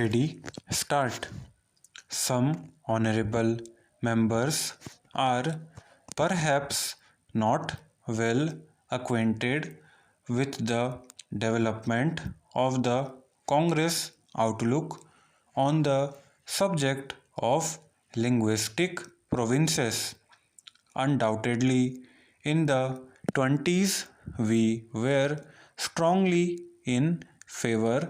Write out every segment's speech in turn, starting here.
Ready, start. Some honorable members are perhaps not well acquainted with the development of the Congress outlook on the subject of linguistic provinces. Undoubtedly, in the 20s, we were strongly in favor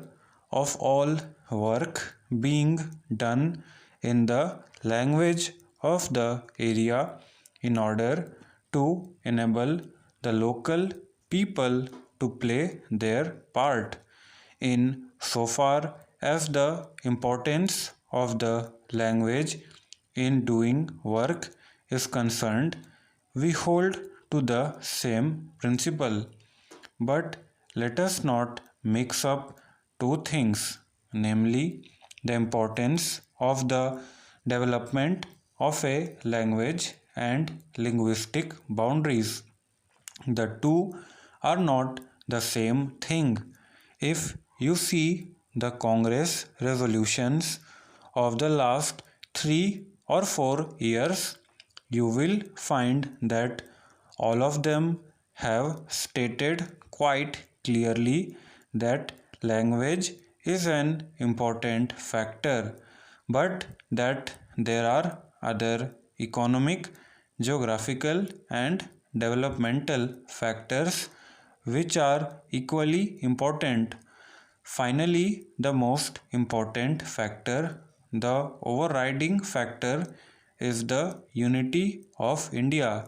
of all work being done in the language of the area in order to enable the local people to play their part. In so far as the importance of the language in doing work is concerned, we hold to the same principle. But let us not mix up two things, namely the importance of the development of a language and linguistic boundaries. The two are not the same thing. If you see the Congress resolutions of the last 3 or 4 years, you will find that all of them have stated quite clearly that language is an important factor, but that there are other economic, geographical, and developmental factors which are equally important. Finally, the most important factor, the overriding factor, is the unity of India.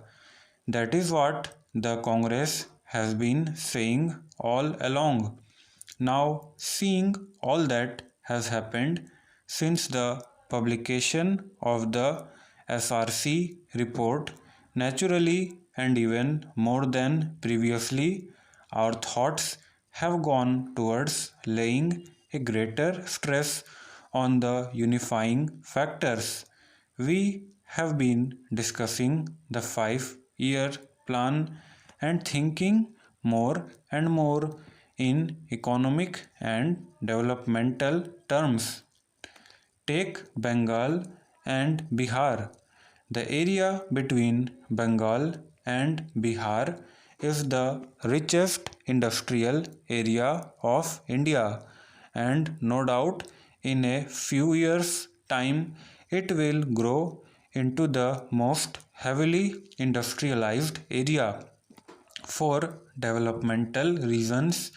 That is what the Congress has been saying all along. Now, seeing all that has happened since the publication of the SRC report, naturally and even more than previously, our thoughts have gone towards laying a greater stress on the unifying factors. We have been discussing the 5-year plan and thinking more and more in economic and developmental terms. Take Bengal and Bihar. The area between Bengal and Bihar is the richest industrial area of India, and no doubt in a few years' time it will grow into the most heavily industrialized area. For developmental reasons,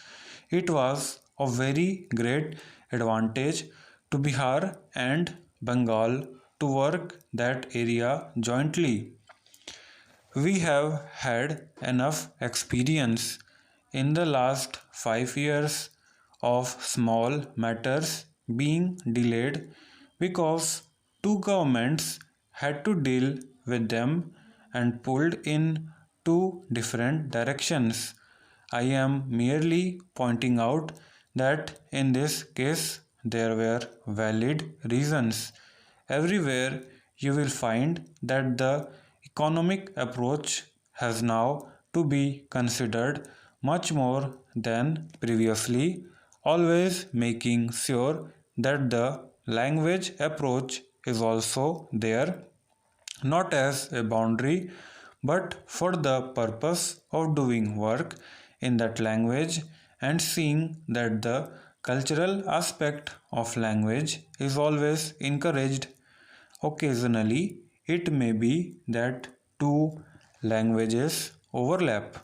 it was of very great advantage to Bihar and Bengal to work that area jointly. We have had enough experience in the last 5 years of small matters being delayed because two governments had to deal with them and pulled in two different directions. I am merely pointing out that in this case there were valid reasons. Everywhere you will find that the economic approach has now to be considered much more than previously, always making sure that the language approach is also there, not as a boundary but for the purpose of doing work in that language and seeing that the cultural aspect of language is always encouraged. Occasionally, it may be that two languages overlap.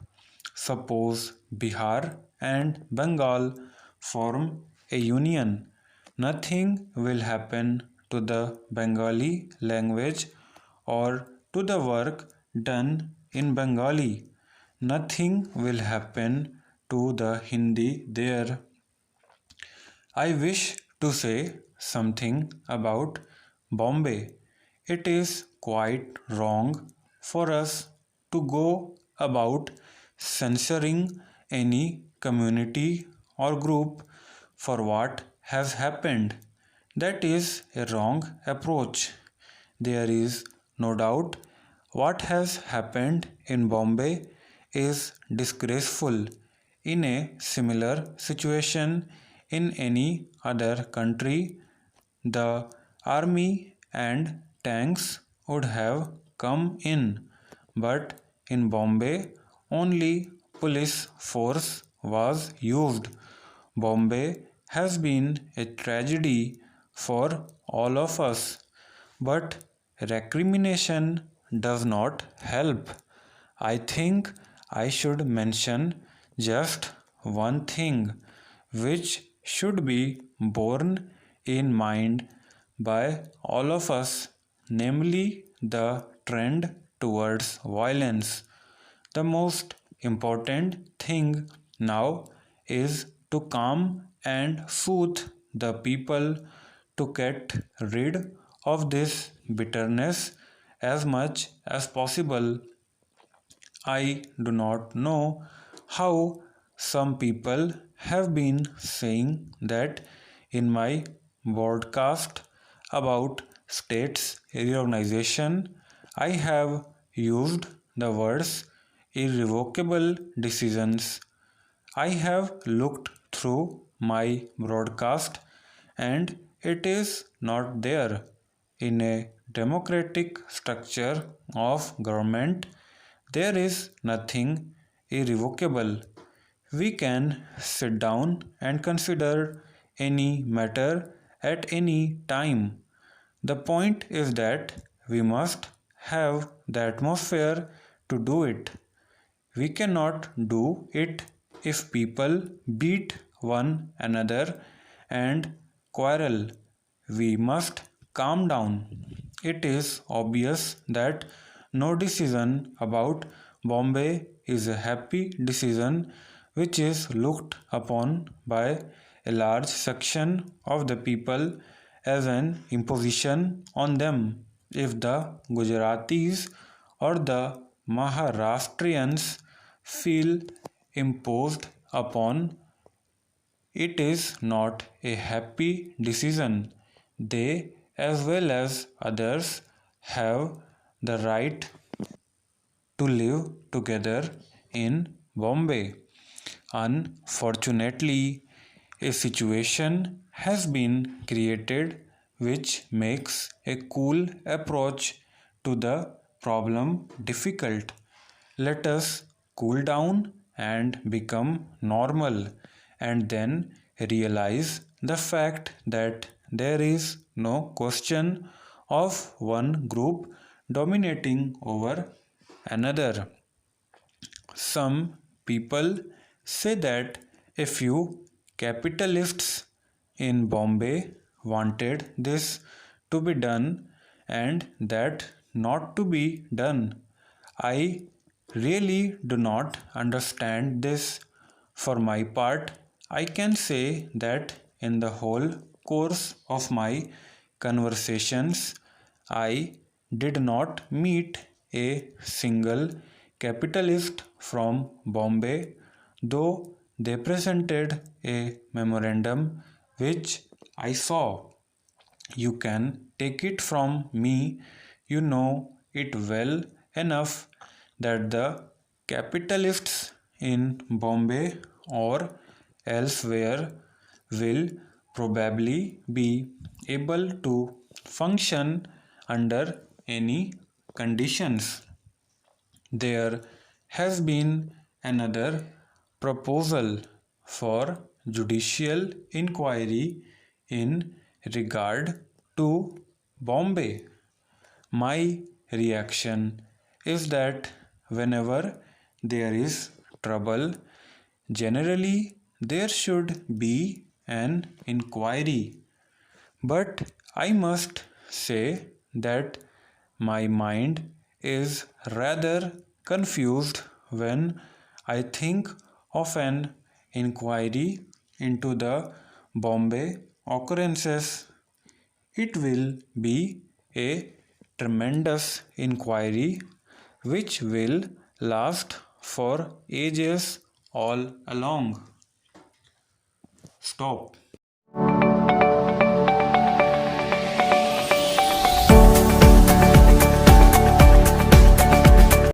Suppose Bihar and Bengal form a union. Nothing will happen to the Bengali language or to the work done in Bengali. Nothing will happen to the Hindi there. I wish to say something about Bombay. It is quite wrong for us to go about censoring any community or group for what has happened. That is a wrong approach. There is no doubt what has happened in Bombay is disgraceful. In a similar situation in any other country, the army and tanks would have come in, but in Bombay only police force was used. Bombay has been a tragedy for all of us, but recrimination does not help. I think I should mention just one thing which should be borne in mind by all of us, namely the trend towards violence. The most important thing now is to calm and soothe the people to get rid of this bitterness as much as possible. I do not know how some people have been saying that in my broadcast about states reorganization, I have used the words irrevocable decisions. I have looked through my broadcast and it is not there. In a democratic structure of government, there is nothing irrevocable. We can sit down and consider any matter at any time. The point is that we must have the atmosphere to do it. We cannot do it if people beat one another and quarrel. We must calm down. It is obvious that no decision about Bombay is a happy decision which is looked upon by a large section of the people as an imposition on them. If the Gujaratis or the Maharashtrians feel imposed upon, it is not a happy decision. They, as well as others, have the right to live together in Bombay. Unfortunately, a situation has been created which makes a cool approach to the problem difficult. Let us cool down and become normal and then realize the fact that there is no question of one group dominating over another. Some people say that a few capitalists in Bombay wanted this to be done and that not to be done. I really do not understand this. For my part, I can say that in the whole course of my conversations, I did not meet a single capitalist from Bombay, though they presented a memorandum which I saw. You can take it from me, you know it well enough that the capitalists in Bombay or elsewhere will probably be able to function under any conditions. There has been another proposal for judicial inquiry in regard to Bombay. My reaction is that whenever there is trouble, generally there should be an inquiry. But I must say that my mind is rather confused when I think of an inquiry into the Bombay occurrences. It will be a tremendous inquiry which will last for ages all along. Stop.